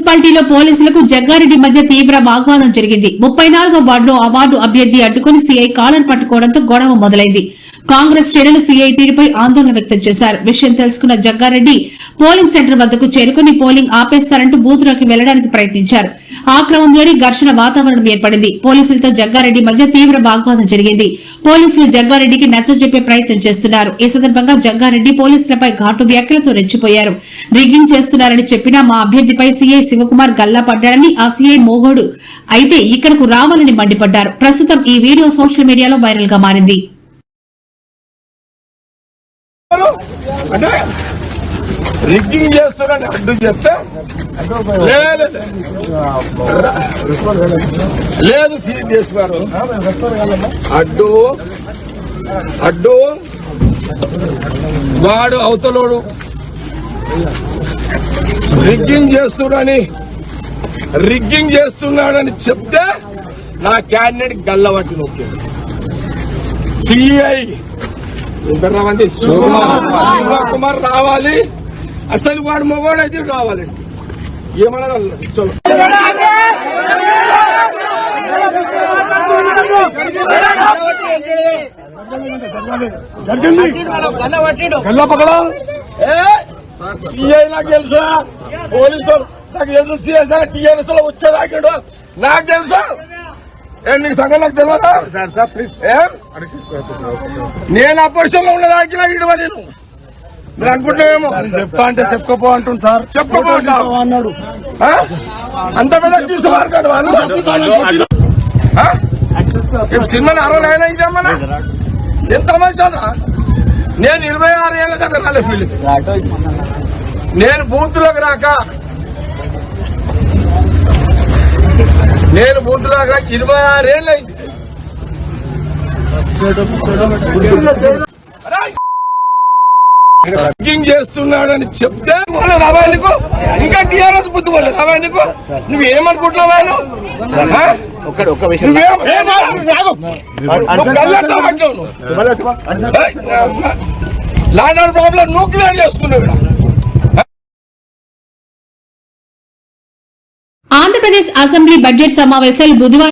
మున్సిపాలిటీలో పోలీసులకు జగ్గారెడ్డి మధ్య తీవ్ర వాగ్వాదం జరిగింది. 34వ వార్డులో అవార్డు అభ్యర్థి అడ్డుకుని సీఐ కాలర్ పట్టుకోవడంతో గొడవ మొదలైంది. కాంగ్రెస్ శ్రేణులు సీఐ తీరుపై ఆందోళన వ్యక్తం చేశారు. విషయం తెలుసుకున్న జగ్గారెడ్డి పోలింగ్ సెంటర్ వద్దకు చేరుకుని పోలింగ్ ఆపేస్తారంటూ బూత్లోకి వెళ్లడానికి ప్రయత్నించారు. ఆ క్రమంలోనే ఘర్షణ వాతావరణం ఏర్పడింది. పోలీసులతో జగ్గారెడ్డి మధ్య తీవ్ర వాగ్వాదం జరిగింది. పోలీసులు జగ్గారెడ్డికి నచ్చజెప్పే ప్రయత్నం చేస్తున్నారు. ఈ సందర్భంగా జగ్గారెడ్డి పోలీసులపై ఘాటు వ్యాఖ్యలతో రెచ్చిపోయారు. రిగ్గింగ్ చేస్తున్నారని చెప్పినా మా అభ్యర్థిపై సీఐ శివకుమార్ గల్లా పడ్డాడని ఆ సీఐ మోగోడు అయితే ఇక్కడకు రావాలని మండిపడ్డారు. ప్రస్తుతం ఈ వీడియో సోషల్ మీడియాలో వైరల్ గా మారింది. రిగ్గింగ్ చేస్తున్నారని అడ్డు చెప్తే లేదు సీరియస్ గారు అడ్డు అడ్డు వాడు అవతలోడు రిగ్గింగ్ చేస్తున్నాడని చెప్తే నా క్యాండిడేట్ గల్లవట్టి నొక్కాడు. సిఐ శివకుమార్ రావాలి. అసలు వాడు మొగోడు అయితే రావాలి. ఏమన్నా సిఐ నాకు తెలుసా, పోలీసు నాకు తెలుసు. సిఐ టీఆర్ఎస్ లో వచ్చేదాకాడు నాకు తెలుసా. నీకు సంఘం నాకు తెలియదా? నేను అపోజిషన్ లో ఉన్నదానికి నాకు ఇవ్వ. నేను మీరు అనుకుంటున్నామేమో చెప్తా అంటే చెప్పుకోపో అంటుంది సార్. చెప్పుకోపో అన్నాడు. అంత పెద్ద తీసుకున్నారు వాళ్ళు. సినిమాని 60 అయినా ఇదేమన్నా ఎంత మంచి. నేను 26 ఏళ్ళ కదా రాలే ఫీల్డ్. నేను బూత్లోకి రాక 26 ఏళ్ళు అయింది. రిగ్గింగ్ చేస్తున్నాడని చెప్తే రావాయకు ఇంకా టీఆర్ఎస్ బుద్ధి పోలేదు. రావాయకు నువ్వేమనుకుంటున్నావు? లాండ్ ఆర్డర్ ప్రాబ్లం నువ్వు క్లియర్ చేసుకున్నావు. ఆంధ్రప్రదేశ్ అసెంబ్లీ బడ్జెట్ సమావేశాలు బుధవారం